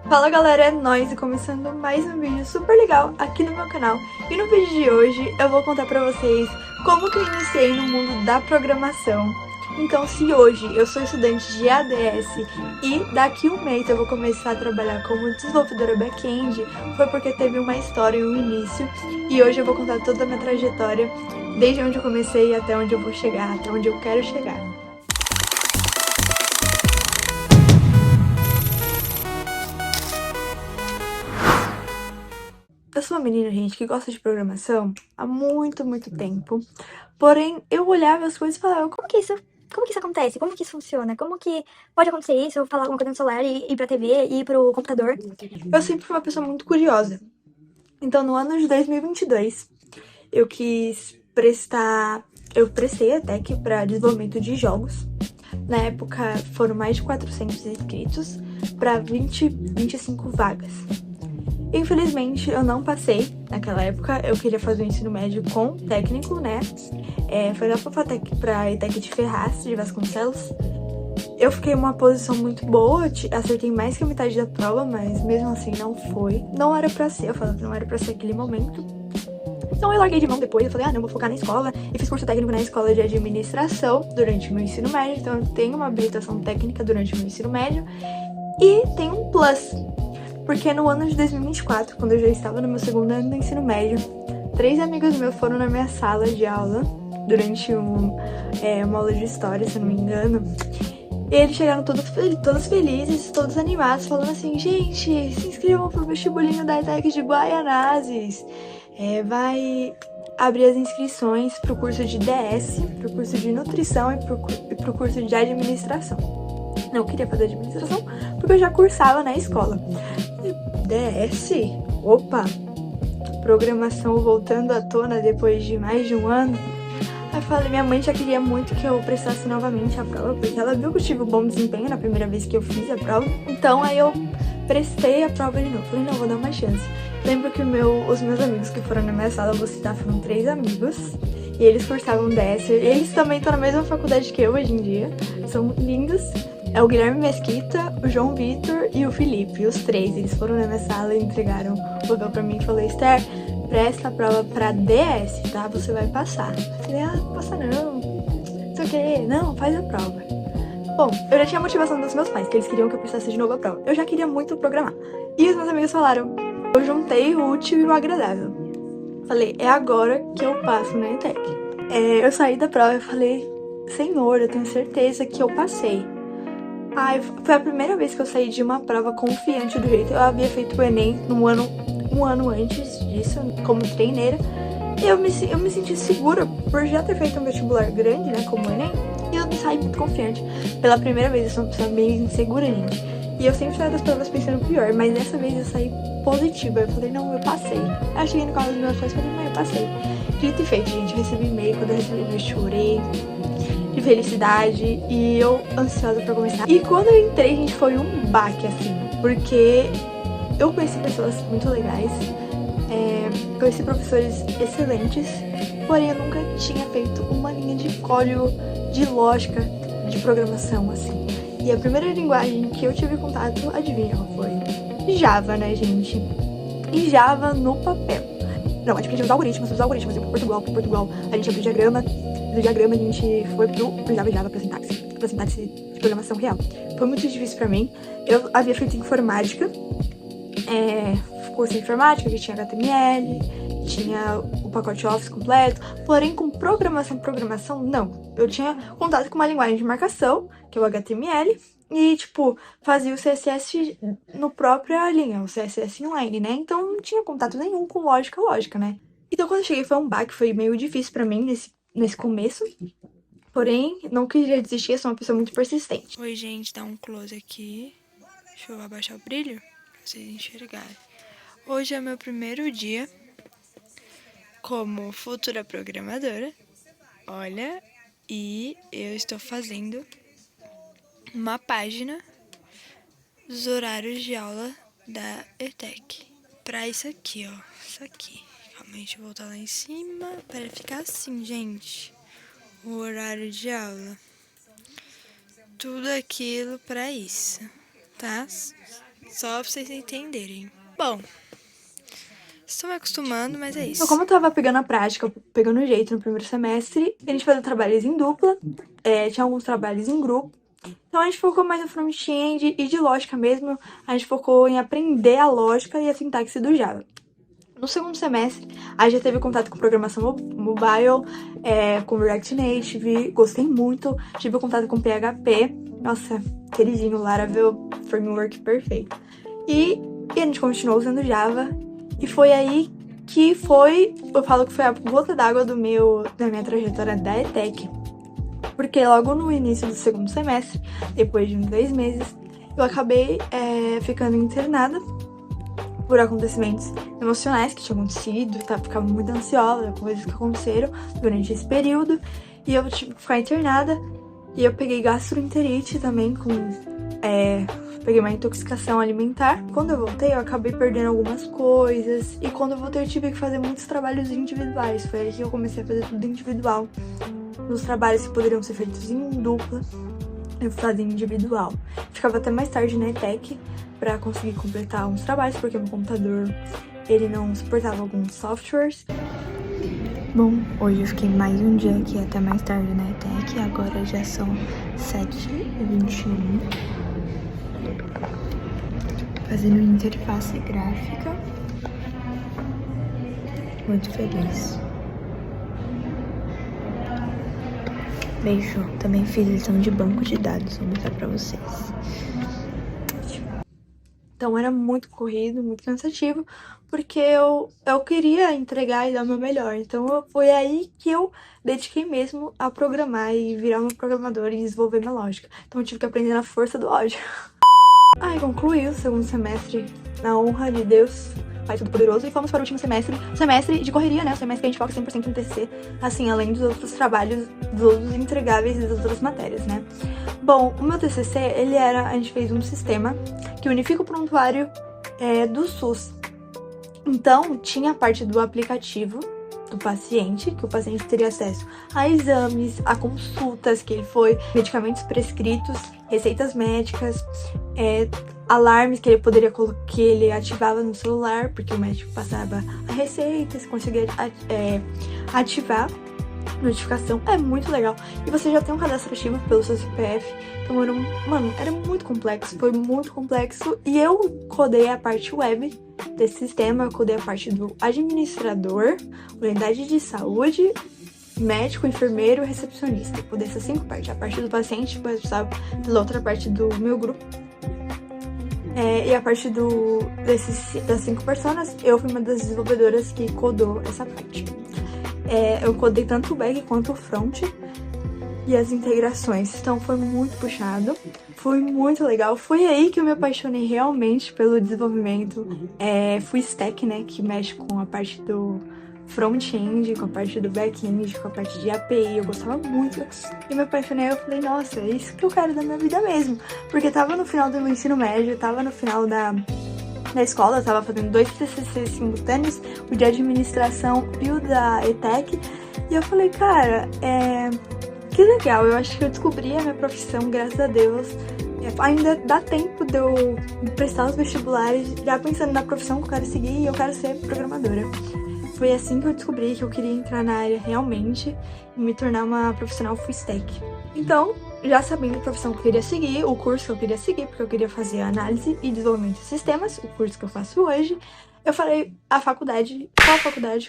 Fala galera, é nóis e começando mais um vídeo super legal aqui no meu canal. E no vídeo de hoje eu vou contar pra vocês como que eu iniciei no mundo da programação. Então, se hoje eu sou estudante de ADS e daqui um mês eu vou começar a trabalhar como desenvolvedora back-end, foi porque teve uma história e um início. E hoje eu vou contar toda a minha trajetória, desde onde eu comecei até onde eu vou chegar, até onde eu quero chegar. Eu sou uma menina, gente, que gosta de programação há muito tempo. Porém, eu olhava as coisas e falava, Como que isso acontece? Como que isso funciona? Como que pode acontecer isso? Eu falar alguma coisa no celular e ir pra TV, ir pro computador? eu sempre fui uma pessoa muito curiosa. Então, no ano de 2022, eu quis prestar... Eu prestei a TEC para desenvolvimento de jogos. Na época, foram mais de 400 inscritos para 25 vagas. Infelizmente, eu não passei naquela época. Eu queria fazer o ensino médio com técnico, né? Foi lá pra ETEC de Ferraz, de Vasconcelos. Eu fiquei em uma posição muito boa, acertei mais que a metade da prova, mas mesmo assim não foi. Não era pra ser, eu falava que não era pra ser aquele momento. Então eu larguei de mão depois, eu falei, não, vou focar na escola. E fiz curso técnico na escola de administração durante o meu ensino médio. Então eu tenho uma habilitação técnica durante o meu ensino médio. E tem um plus, porque no ano de 2024, quando eu já estava no meu segundo ano do ensino médio, 3 amigos meus foram na minha sala de aula durante uma aula de história, se eu não me engano. E eles chegaram todos felizes, todos animados, falando assim, gente, se inscrevam pro vestibulinho da ETEC de Guaianazes. Vai abrir as inscrições pro curso de DS, pro curso de nutrição e pro curso de administração. Não queria fazer administração, porque eu já cursava na escola. DS? Opa! Programação voltando à tona depois de mais de um ano. Aí eu falei, minha mãe já queria muito que eu prestasse novamente a prova, porque ela viu que eu tive um bom desempenho na primeira vez que eu fiz a prova. Então aí eu prestei a prova de novo. Falei, não, vou dar uma chance. Lembro que os meus amigos que foram na minha sala, vou citar, foram 3 amigos. E eles cursavam DS. Eles também estão na mesma faculdade que eu hoje em dia. São lindos. É o Guilherme Mesquita, o João Vitor e o Felipe. Os 3, eles foram na minha sala e entregaram o papel pra mim e falou, Esther, presta a prova pra DS, tá? Você vai passar. Eu falei, não passa não. Não sei o que. Não, faz a prova. Bom, eu já tinha a motivação dos meus pais, que eles queriam que eu prestasse de novo a prova. Eu já queria muito programar. E os meus amigos falaram, eu juntei o útil e o agradável. Falei, é agora que eu passo na ETEC. Eu saí da prova e falei, Senhor, eu tenho certeza que eu passei. Foi a primeira vez que eu saí de uma prova confiante do jeito. Eu havia feito o Enem um ano antes disso, como treineira. E eu me senti segura por já ter feito um vestibular grande, né, como o Enem. E eu saí muito confiante. Pela primeira vez, eu sou uma pessoa meio insegura, gente. E eu sempre saio das provas pensando pior, mas dessa vez eu saí positiva. Eu falei, não, eu passei. Aí eu cheguei no carro dos meus pais e falei, mãe, eu passei. Dito e feito, gente, eu recebi e-mail. Quando eu recebi, eu chorei de felicidade e eu ansiosa pra começar. E quando eu entrei, gente, foi um baque, assim, porque eu conheci pessoas muito legais, conheci professores excelentes, porém eu nunca tinha feito uma linha de código, de lógica, de programação, assim. E a primeira linguagem que eu tive contato, adivinha qual foi? Java, né, gente? E Java no papel. Não, a gente aprendia os algoritmos, eu pro Portugal, a gente abriu diagrama, do diagrama a gente foi pro Java pra sintaxe de programação real. Foi muito difícil pra mim. Eu havia feito informática, curso de informática, que tinha HTML, tinha o pacote Office completo, porém com programação, não. Eu tinha contato com uma linguagem de marcação, que é o HTML, e, tipo, fazia o CSS no própria linha, o CSS inline, né? Então não tinha contato nenhum com lógica, né? Então quando eu cheguei foi um baque, foi meio difícil pra mim nesse começo. Porém, não queria desistir, eu sou uma pessoa muito persistente. Oi, gente, dá um close aqui. Deixa eu abaixar o brilho pra vocês enxergarem. Hoje é meu primeiro dia como futura programadora. Olha, e eu estou fazendo uma página dos horários de aula da ETEC. Pra isso aqui, ó. Isso aqui. Calma, deixa eu voltar lá em cima para ficar assim, gente. O horário de aula. Tudo aquilo pra isso, tá? Só pra vocês entenderem. Bom, estou me acostumando, mas é isso. Então, como eu tava pegando a prática, pegando o jeito no primeiro semestre, a gente fazia trabalhos em dupla, tinha alguns trabalhos em grupo. Então a gente focou mais no front-end e de lógica mesmo, a gente focou em aprender a lógica e a sintaxe do Java. No segundo semestre, a gente já teve contato com programação mobile, com React Native, gostei muito, tive contato com PHP, nossa, queridinho, Laravel, framework perfeito. E a gente continuou usando Java, e foi aí que eu falo que foi a gota d'água da minha trajetória da ETEC. Porque logo no início do segundo semestre, depois de uns 2 meses, eu acabei ficando internada por acontecimentos emocionais que tinham acontecido, ficava muito ansiosa, coisas que aconteceram durante esse período, e eu tive que ficar internada, e eu peguei gastroenterite também, peguei uma intoxicação alimentar. Quando eu voltei, eu acabei perdendo algumas coisas, e quando eu voltei eu tive que fazer muitos trabalhos individuais, foi aí que eu comecei a fazer tudo individual. Nos trabalhos que poderiam ser feitos em dupla, eu fazia individual. Ficava até mais tarde na ETEC para conseguir completar uns trabalhos, porque meu computador ele não suportava alguns softwares. Bom, hoje eu fiquei mais um dia aqui até mais tarde na ETEC, agora já são 7h21. Fazendo interface gráfica. Muito feliz. Beijo. Também fiz lição de banco de dados, vou mostrar pra vocês. Então era muito corrido, muito cansativo, porque eu queria entregar e dar o meu melhor. Então foi aí que eu dediquei mesmo a programar e virar uma programadora e desenvolver minha lógica. Então eu tive que aprender na força do ódio. Aí concluí o segundo semestre na honra de Deus, Pai Todo-Poderoso, e fomos para o último semestre, o semestre de correria, né? O semestre que a gente foca 100% no TCC, assim, além dos outros trabalhos, dos outros entregáveis e das outras matérias, né? Bom, o meu TCC, a gente fez um sistema que unifica o prontuário do SUS. Então, tinha a parte do aplicativo do paciente, que o paciente teria acesso a exames, a consultas, medicamentos prescritos, receitas médicas, alarmes que ele poderia colocar, que ele ativava no celular, porque o médico passava a receita, você conseguia ativar notificação. É muito legal. E você já tem um cadastro ativo pelo seu CPF. Então, era muito complexo, foi muito complexo. E eu codei a parte web desse sistema, eu codei a parte do administrador, unidade de saúde, médico, enfermeiro e recepcionista. Eu codei essas 5 partes. A parte do paciente foi responsável pela outra parte do meu grupo. E a parte das 5 personas, eu fui uma das desenvolvedoras que codou essa parte. Eu codei tanto o back quanto o front e as integrações. Então foi muito puxado, foi muito legal. Foi aí que eu me apaixonei realmente pelo desenvolvimento full stack, né? Que mexe com a parte do front-end, com a parte do back-end, com a parte de API. Eu gostava muito e me apaixonei. Eu falei, nossa, é isso que eu quero da minha vida mesmo. Porque tava no final do meu ensino médio, tava no final da escola, eu tava fazendo 2 TCC simultâneos, o de administração e o da ETEC, e eu falei, cara, que legal, eu acho que eu descobri a minha profissão, graças a Deus. Ainda dá tempo de eu prestar os vestibulares, já pensando na profissão que eu quero seguir, e eu quero ser programadora. Foi assim que eu descobri que eu queria entrar na área realmente e me tornar uma profissional full stack. Então, já sabendo a profissão que eu queria seguir, o curso que eu queria seguir, porque eu queria fazer análise e desenvolvimento de sistemas, o curso que eu faço hoje, eu falei qual a faculdade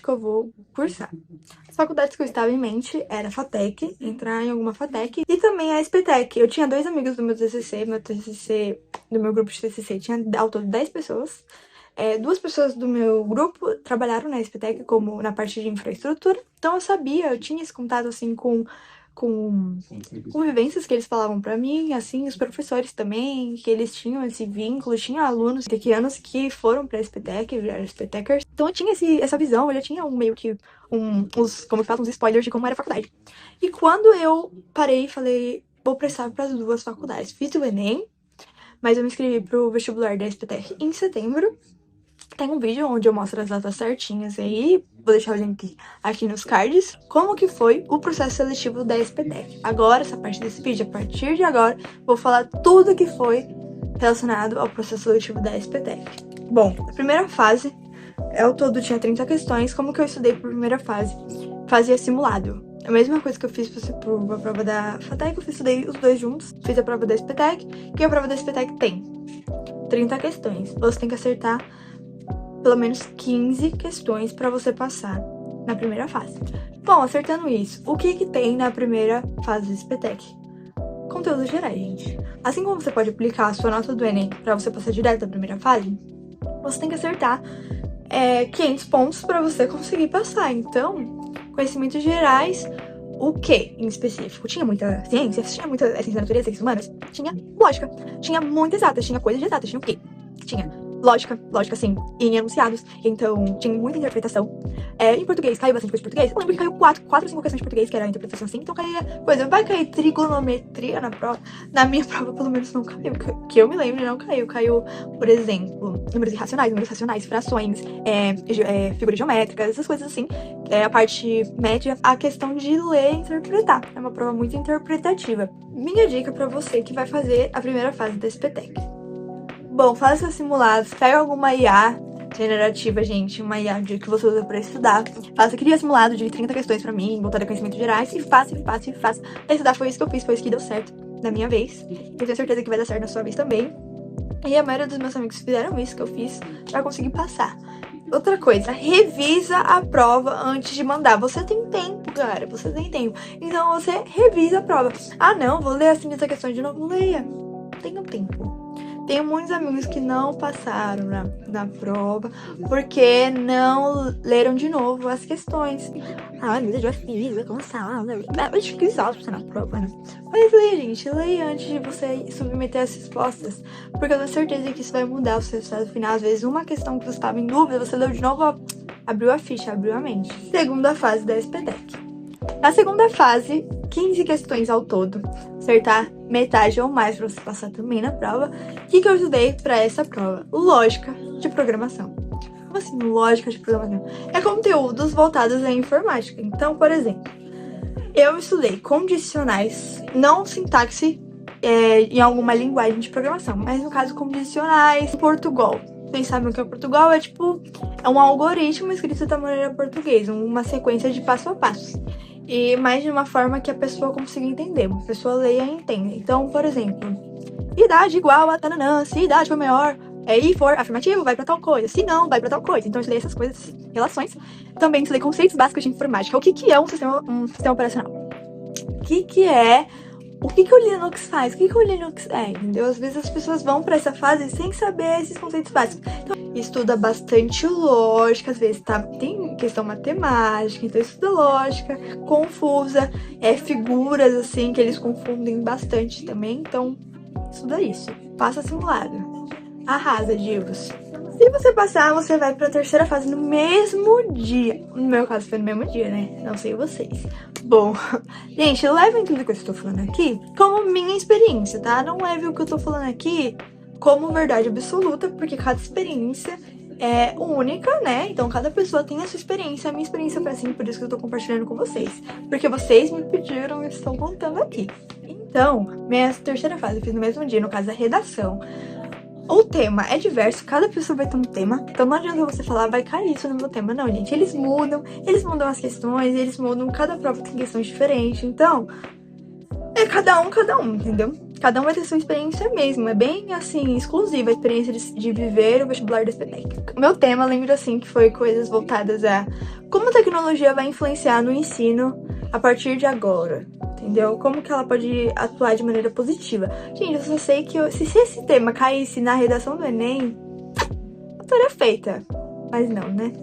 que eu vou cursar. As faculdades que eu estava em mente era a FATEC, entrar em alguma FATEC, e também a SPTEC. Eu tinha 2 amigos do meu do meu grupo de TCC, tinha ao todo 10 pessoas. 2 pessoas do meu grupo trabalharam na SPTEC como na parte de infraestrutura, então eu tinha esse contato assim com vivências que eles falavam pra mim, assim, os professores também, que eles tinham esse vínculo, tinha alunos tequianos que foram pra SPTEC, viraram SPTECers, então eu tinha essa visão, eu já tinha uns spoilers de como era a faculdade. E quando eu parei e falei, vou prestar pras 2 faculdades, fiz o Enem, mas eu me inscrevi pro vestibular da SPTEC em setembro. Tem um vídeo onde eu mostro as datas certinhas aí, vou deixar o link aqui nos cards, como que foi o processo seletivo da SPTEC. Agora, essa parte desse vídeo, a partir de agora, vou falar tudo que foi relacionado ao processo seletivo da SPTEC. Bom, a primeira fase, ao todo tinha 30 questões. Como que eu estudei para a primeira fase? Fazia simulado. A mesma coisa que eu fiz para a prova da FATEC, eu estudei os dois juntos. Fiz a prova da SPTEC, que a prova da SPTEC tem 30 questões. Você tem que acertar pelo menos 15 questões para você passar na primeira fase. Bom, acertando isso, o que tem na primeira fase da SPTEC? Conteúdos gerais, gente. Assim como você pode aplicar a sua nota do Enem para você passar direto da primeira fase, você tem que acertar 500 pontos para você conseguir passar. Então, conhecimentos gerais, o que em específico? Tinha muita ciência, tinha muita ciência da natureza, ciências humanas, tinha lógica, tinha muita exatas, tinha coisas de exatas, tinha o quê? Tinha lógica, assim, em enunciados, então tinha muita interpretação. Em português, caiu bastante coisa de português. Eu lembro que caiu 4 ou 5 questões de português, que era a interpretação assim, então caía coisa. Vai cair trigonometria na prova? Na minha prova, pelo menos, não caiu, que eu me lembro, não caiu. Caiu, por exemplo, números racionais, frações, figuras geométricas, essas coisas assim. A parte média, a questão de ler e interpretar. É uma prova muito interpretativa. Minha dica pra você que vai fazer a primeira fase da SPTEC. Bom, faça seus simulados, pega alguma IA generativa, gente, uma IA que você usa pra estudar. Cria simulado de 30 questões pra mim, voltada a conhecimentos gerais, e faça. Pra estudar foi isso que eu fiz, foi isso que deu certo na minha vez. Eu tenho certeza que vai dar certo na sua vez também. E a maioria dos meus amigos fizeram isso que eu fiz pra conseguir passar. Outra coisa, revisa a prova antes de mandar. Você tem tempo, cara, você tem tempo. Então você revisa a prova. Ah, não, vou ler as 30 questões de novo. Leia, tenha tempo. Tenho muitos amigos que não passaram na prova porque não leram de novo as questões. Ah, mas eu já fiz, vai começar. Mas fica exausto na prova, né? Mas leia, gente, leia antes de você submeter as respostas, porque eu tenho certeza que isso vai mudar o seu resultado final. Às vezes, uma questão que você estava em dúvida, você leu de novo, abriu a ficha, abriu a mente. Segunda fase da SPTEC. Na segunda fase, 15 questões ao todo. Acertar metade ou mais para você passar também na prova. O que eu estudei para essa prova? Lógica de programação. Como assim, lógica de programação? É conteúdos voltados à informática. Então, por exemplo, eu estudei condicionais, não sintaxe em alguma linguagem de programação, mas no caso condicionais em Portugal. Vocês sabem o que é Portugal? É um algoritmo escrito da maneira portuguesa, uma sequência de passo a passo. E mais de uma forma que a pessoa consiga entender, uma pessoa leia e entenda. Então, por exemplo, idade igual a tananã, se idade for maior, e for afirmativo, vai pra tal coisa, se não, vai pra tal coisa. Então, eu estudei essas coisas, relações. Também estudei conceitos básicos de informática. O que é um sistema operacional? O que o Linux faz? O que o Linux entendeu? Às vezes as pessoas vão pra essa fase sem saber esses conceitos básicos. Então, estuda bastante lógica, às vezes tem questão matemática, então estuda lógica, confusa, figuras assim, que eles confundem bastante também. Então, estuda isso. Passa simulado. Arrasa, Divos. Se você passar, você vai pra terceira fase no mesmo dia. No meu caso, foi no mesmo dia, né? Não sei vocês. Bom, gente, levem tudo que eu estou falando aqui como minha experiência, tá? Não leve o que eu tô falando aqui como verdade absoluta, porque cada experiência é única, né? Então, cada pessoa tem a sua experiência. A minha experiência foi assim, por isso que eu tô compartilhando com vocês. Porque vocês me pediram e eu estou contando aqui. Então, minha terceira fase eu fiz no mesmo dia, no caso, a redação. O tema é diverso, cada pessoa vai ter um tema, então não adianta você falar, vai cair isso no meu tema. Não, gente, eles mudam as questões, cada prova tem questões diferentes, então é cada um, entendeu? Cada um vai ter sua experiência mesmo, é bem, assim, exclusiva a experiência de viver o vestibular da SPTEC. O meu tema, lembro, assim, que foi coisas voltadas a como a tecnologia vai influenciar no ensino a partir de agora, entendeu? Como que ela pode atuar de maneira positiva. Gente, eu só sei que se esse tema caísse na redação do Enem, eu teria feita. Mas não, né?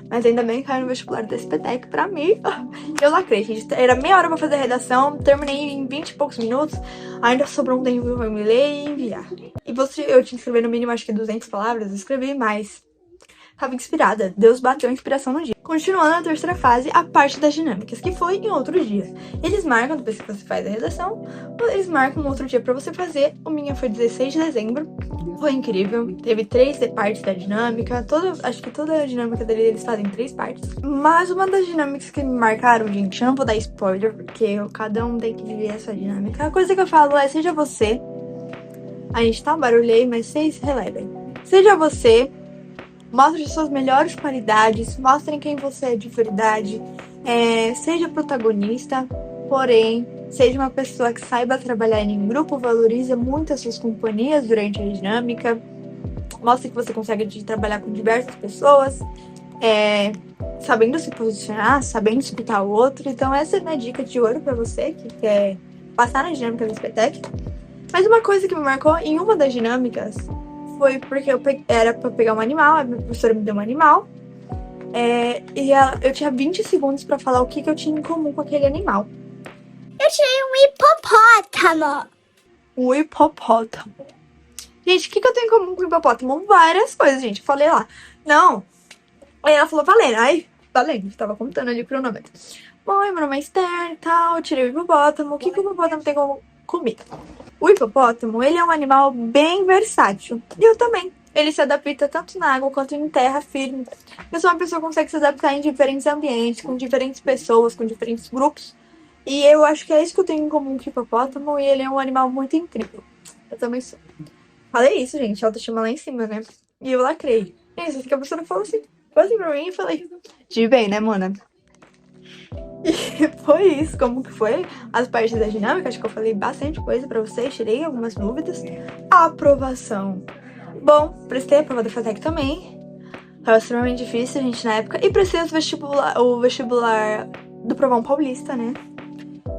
Mas ainda bem que caiu no vestibular da SPTEC pra mim. Eu lacrei, gente. Era meia hora pra fazer a redação, terminei em 20 e poucos minutos. Ainda sobrou um tempo pra me ler e enviar. E eu tinha que escrever no mínimo, acho que 200 palavras. Eu escrevi mais. Tava inspirada. Deus bateu a inspiração no dia. Continuando na terceira fase, a parte das dinâmicas, que foi em outro dia. Eles marcam, depois que você faz a redação, eles marcam um outro dia pra você fazer. O minha foi 16 de dezembro. Foi incrível. Teve 3 partes da dinâmica. Acho que toda a dinâmica dele, eles fazem 3 partes. Mas uma das dinâmicas que me marcaram, gente, eu não vou dar spoiler, porque cada um tem que viver essa dinâmica. A coisa que eu falo é, seja você. A gente tá um barulho aí, mas vocês relevem. Seja você, mostre suas melhores qualidades, mostrem quem você é de verdade, seja protagonista, porém, seja uma pessoa que saiba trabalhar em grupo, valorize muito as suas companhias durante a dinâmica, mostre que você consegue trabalhar com diversas pessoas, sabendo se posicionar, sabendo escutar o outro. Então essa é a minha dica de ouro pra você que quer passar na dinâmica do SPTEC. Mas uma coisa que me marcou em uma das dinâmicas foi porque era pra pegar um animal, a minha professora me deu um animal, e eu tinha 20 segundos pra falar o que eu tinha em comum com aquele animal. Eu tirei um hipopótamo. O hipopótamo. Gente, o que eu tenho em comum com o hipopótamo? Várias coisas, gente. Eu falei lá. Não. Aí ela falou, valendo. Aí, valendo. Tava contando ali o cronômetro. Bom, meu nome é Esther e tal. Eu tirei o hipopótamo. O que o hipopótamo tem comigo? O hipopótamo, ele é um animal bem versátil. E eu também. Ele se adapta tanto na água quanto em terra firme. Eu sou uma pessoa que consegue se adaptar em diferentes ambientes, com diferentes pessoas, com diferentes grupos. E eu acho que é isso que eu tenho em comum com o hipopótamo. E ele é um animal muito incrível. Eu também sou. Falei isso, gente. Autoestima lá em cima, né? E eu lacrei. E isso que a pessoa falou assim. Foi assim pra mim e falei. De bem, né, Mona? E foi isso. Como que foi as partes da dinâmica? Acho que eu falei bastante coisa pra vocês. Tirei algumas dúvidas. A aprovação. Bom, prestei a prova da FATEC também. Tava extremamente difícil, gente, na época. E prestei o vestibular do Provão Paulista, né?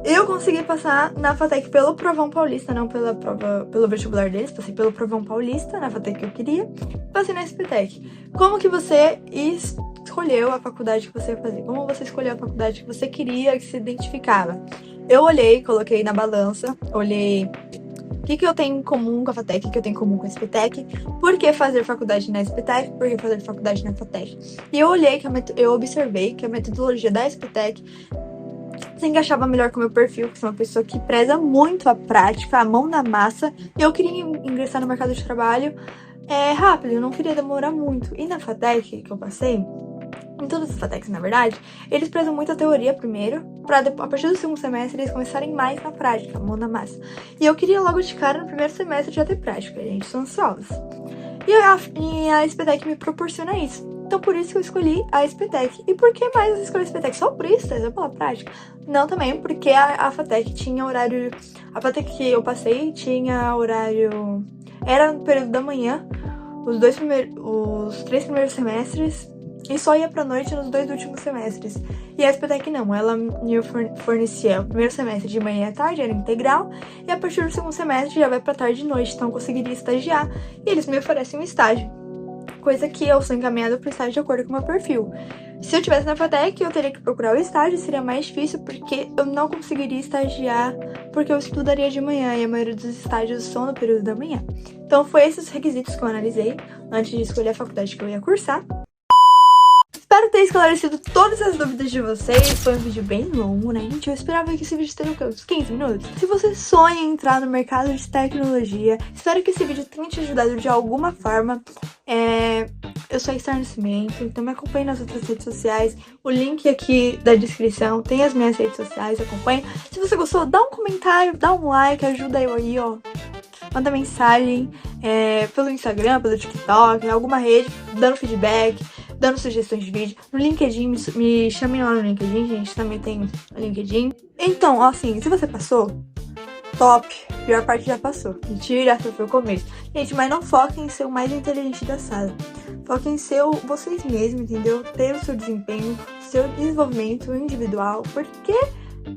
Eu consegui passar na FATEC pelo Provão Paulista, não pelo vestibular deles. Passei pelo Provão Paulista, na FATEC que eu queria. Passei na SPTEC. Como que você escolheu a faculdade que você ia fazer? Como você escolheu a faculdade que você queria, que se identificava? Eu olhei, coloquei na balança, olhei o que eu tenho em comum com a FATEC, o que eu tenho em comum com a SPTEC, por que fazer faculdade na SPTEC, por que fazer faculdade na FATEC. E eu olhei, eu observei que a metodologia da SPTEC se encaixava melhor com o meu perfil, que sou uma pessoa que preza muito a prática, a mão na massa. E eu queria ingressar no mercado de trabalho rápido, eu não queria demorar muito. E na FATEC que eu passei, em todas as FATECs, na verdade, eles prezam muito a teoria primeiro, pra a partir do segundo semestre eles começarem mais na prática, mão na massa. E eu queria logo de cara, no primeiro semestre, já ter prática, gente, sou ansiosa. E a SPTEC me proporciona isso. Então, por isso que eu escolhi a SPTEC. E por que mais eu escolhi a SPTEC? Só por isso, só pela prática? Não, também porque a FATEC tinha horário... A FATEC que eu passei tinha horário... Era no período da manhã, os 3 primeiros semestres, e só ia pra noite nos 2 últimos semestres. E a SPTEC não, ela me fornecia o primeiro semestre de manhã e à tarde, era integral, e a partir do segundo semestre já vai pra tarde e noite, então eu conseguiria estagiar, e eles me oferecem um estágio. Coisa que eu sou encaminhada para o estágio de acordo com o meu perfil. Se eu estivesse na FATEC, eu teria que procurar o estágio, seria mais difícil, porque eu não conseguiria estagiar, porque eu estudaria de manhã, e a maioria dos estágios são no período da manhã. Então, foi esses os requisitos que eu analisei antes de escolher a faculdade que eu ia cursar. Espero ter esclarecido todas as dúvidas de vocês. Foi um vídeo bem longo, né, gente? Eu esperava que esse vídeo teria uns 15 minutos. Se você sonha em entrar no mercado de tecnologia, espero que esse vídeo tenha te ajudado de alguma forma. Eu sou a Esther Nascimento, então me acompanhe nas outras redes sociais. O link aqui da descrição tem as minhas redes sociais, acompanhe. Se você gostou, dá um comentário, dá um like, ajuda eu aí, ó. Manda mensagem pelo Instagram, pelo TikTok, alguma rede, dando feedback, dando sugestões de vídeo. No LinkedIn, me chamem lá no LinkedIn, gente, também tem o LinkedIn. Então, assim, se você passou, top, pior parte já passou. Mentira, foi o começo. Gente, mas não foquem em ser o mais inteligente da sala. Foquem em ser vocês mesmos, entendeu? Ter o seu desempenho, seu desenvolvimento individual, porque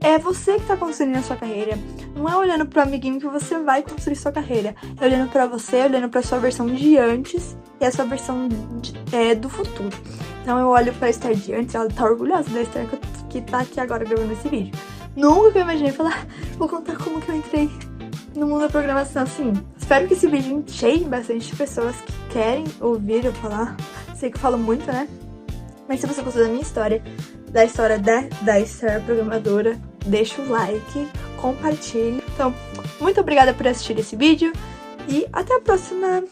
é você que tá construindo a sua carreira. Não é olhando pro amiguinho que você vai construir sua carreira. É olhando pra você, olhando pra sua versão de antes e a sua versão do futuro. Então eu olho pra Esther de antes, ela tá orgulhosa da Esther que tá aqui agora gravando esse vídeo. Nunca que eu imaginei falar, vou contar como que eu entrei no mundo da programação, assim. Espero que esse vídeo encheie bastante pessoas que querem ouvir eu falar. Sei que eu falo muito, né? Mas se você gostou da minha história, da história da Esther programadora, deixa o like, compartilhe. Então, muito obrigada por assistir esse vídeo e até a próxima!